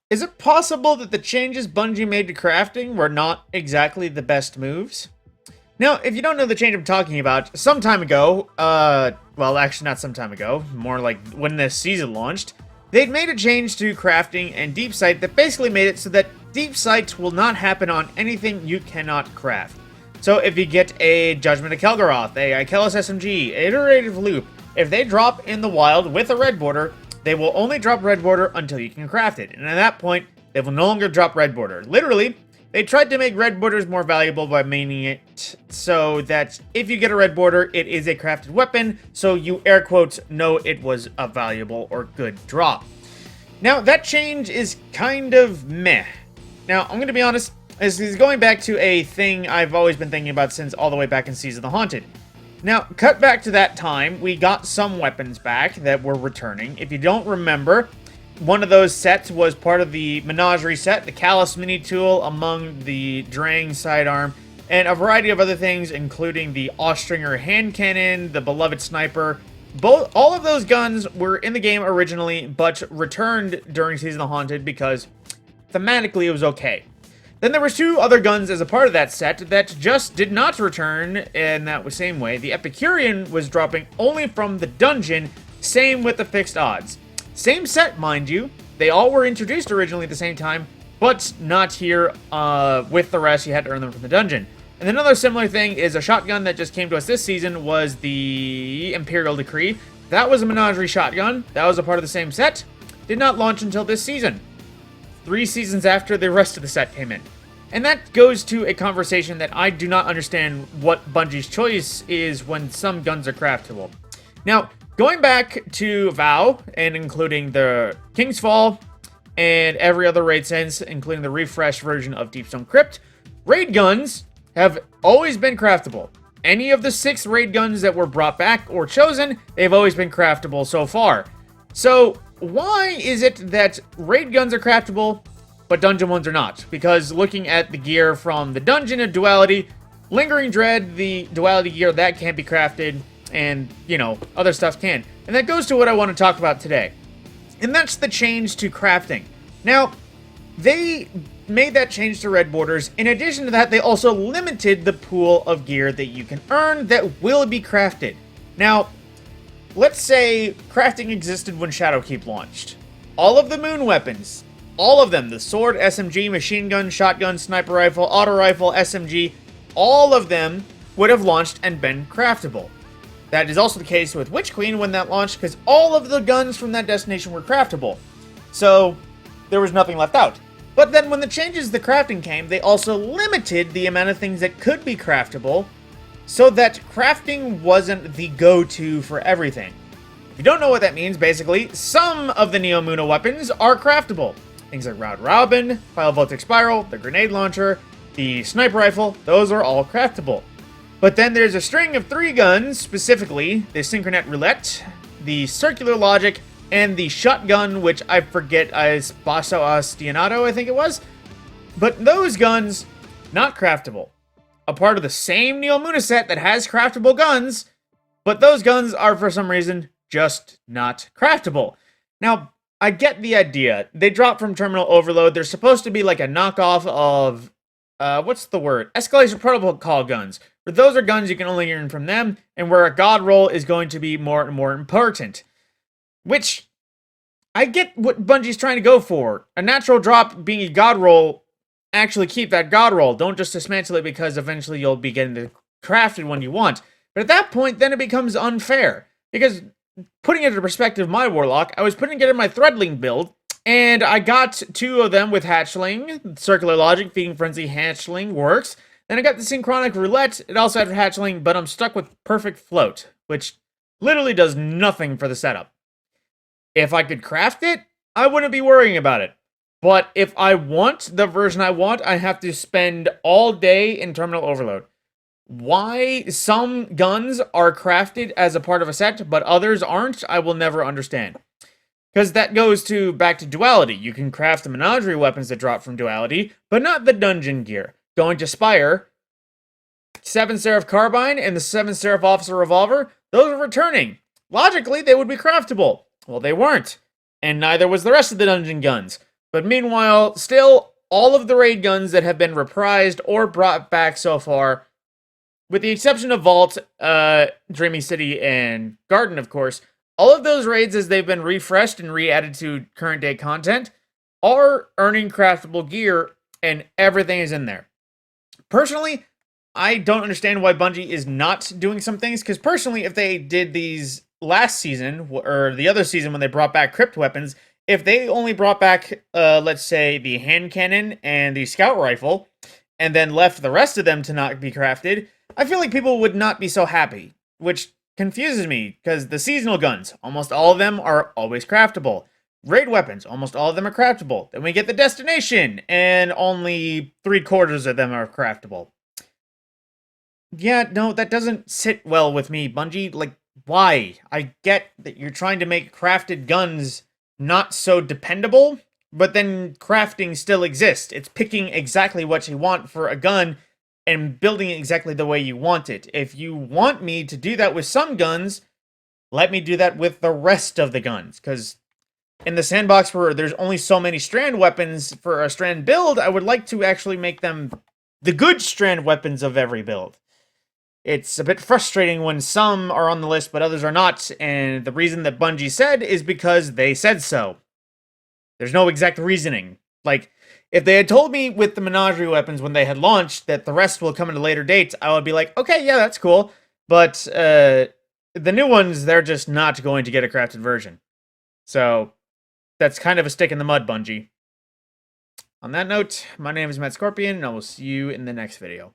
Is it possible that the changes Bungie made to crafting were not exactly the best moves? Now, if you don't know the change I'm talking about, some time ago, well, actually not some time ago, more like when this season launched, they'd made a change to crafting and deep sight that basically made it so that deep sight will not happen on anything you cannot craft. So if you get a Judgment of Kelgaroth, a Ikellis SMG, Iterative Loop, if they drop in the wild with a red border, they will only drop red border until you can craft it. And at that point, they will no longer drop red border. Literally, they tried to make red borders more valuable by making it so that if you get a red border, it is a crafted weapon, so you air quotes know it was a valuable or good drop. Now, that change is kind of meh. Now, I'm going to be honest, this is going back to a thing I've always been thinking about since all the way back in Season of the Haunted. Now, cut back to that time, we got some weapons back that were returning. If you don't remember, one of those sets was part of the Menagerie set, the Callus mini tool among the Drang sidearm, and a variety of other things, including the Austringer hand cannon, the Beloved Sniper. All of those guns were in the game originally, but returned during Season of the Haunted because thematically it was okay. Then there were two other guns as a part of that set that just did not return in that same way. The Epicurean was dropping only from the dungeon, same with the fixed odds. Same set, mind you. They all were introduced originally at the same time, but not here with the rest. You had to earn them from the dungeon. And another similar thing is a shotgun that just came to us this season was the Imperial Decree. That was a Menagerie shotgun. That was a part of the same set. Did not launch until this season. 3 seasons after the rest of the set came in. And that goes to a conversation that I do not understand what Bungie's choice is when some guns are craftable. Now, going back to WoW, and including the King's Fall, and every other raid since, including the refresh version of Deepstone Crypt, raid guns have always been craftable. Any of the 6 raid guns that were brought back or chosen, they've always been craftable so far. So, why is it that raid guns are craftable, but dungeon ones are not? Because looking at the gear from the Dungeon of Duality, Lingering Dread, the Duality gear, that can't be crafted, and, you know, other stuff can. And that goes to what I want to talk about today. And that's the change to crafting. Now, they made that change to red borders. In addition to that, they also limited the pool of gear that you can earn that will be crafted. Now, let's say crafting existed when Shadowkeep launched. All of the moon weapons, all of them, the sword, SMG, machine gun, shotgun, sniper rifle, auto rifle, SMG, all of them would have launched and been craftable. That is also the case with Witch Queen when that launched, because all of the guns from that destination were craftable. So, there was nothing left out. But then when the changes to the crafting came, they also limited the amount of things that could be craftable, so that crafting wasn't the go-to for everything. If you don't know what that means, basically, some of the Neo Muno weapons are craftable. Things like Round Robin, File Voltic Spiral, the Grenade Launcher, the Sniper Rifle, those are all craftable. But then there's a string of 3 guns, specifically the Synchronet Roulette, the Circular Logic, and the Shotgun, which I forget is Basso Astionato, I think it was. But those guns, not craftable. A part of the same Neo Muno set that has craftable guns, but those guns are, for some reason, just not craftable. Now, I get the idea. They dropped from Terminal Overload. They're supposed to be like a knockoff of, what's the word? Escalation Protocol guns. But those are guns you can only earn from them, and where a god roll is going to be more and more important. Which, I get what Bungie's trying to go for. A natural drop being a god roll, actually keep that god roll. Don't just dismantle it because eventually you'll be getting the crafted one you want. But at that point, then it becomes unfair. Because, putting it into perspective, my Warlock, I was putting it in my Threadling build, and I got 2 of them with Hatchling. Circular Logic, Feeding Frenzy, Hatchling works. Then I got the Synchronic Roulette, it also had Hatchling, but I'm stuck with Perfect Float, which literally does nothing for the setup. If I could craft it, I wouldn't be worrying about it. But if I want the version I want, I have to spend all day in Terminal Overload. Why some guns are crafted as a part of a set, but others aren't, I will never understand. Because that goes back to Duality. You can craft the Menagerie weapons that drop from Duality, but not the dungeon gear. Going to Spire, 7 Seraph Carbine and the 7 Seraph Officer Revolver, those are returning. Logically, they would be craftable. Well, they weren't. And neither was the rest of the dungeon guns. But meanwhile, still, all of the raid guns that have been reprised or brought back so far, with the exception of Vault, Dreamy City, and Garden, of course, all of those raids, as they've been refreshed and re-added to current day content, are earning craftable gear, and everything is in there. Personally, I don't understand why Bungie is not doing some things, because personally, if they did these last season, or the other season when they brought back crypt weapons, if they only brought back, let's say, the hand cannon and the scout rifle, and then left the rest of them to not be crafted, I feel like people would not be so happy, which confuses me, because the seasonal guns, almost all of them are always craftable. Raid weapons, almost all of them are craftable. Then we get the destination, and only 3/4 of them are craftable. Yeah, no, that doesn't sit well with me, Bungie. Like, why? I get that you're trying to make crafted guns not so dependable, but then crafting still exists. It's picking exactly what you want for a gun and building it exactly the way you want it. If you want me to do that with some guns, let me do that with the rest of the guns, because in the sandbox where there's only so many strand weapons for a strand build, I would like to actually make them the good strand weapons of every build. It's a bit frustrating when some are on the list but others are not, and the reason that Bungie said is because they said so. There's no exact reasoning. Like, if they had told me with the menagerie weapons when they had launched that the rest will come at a later date, I would be like, okay, yeah, that's cool. But the new ones, they're just not going to get a crafted version. So that's kind of a stick in the mud, Bungie. On that note, my name is Matt Scorpion, and I will see you in the next video.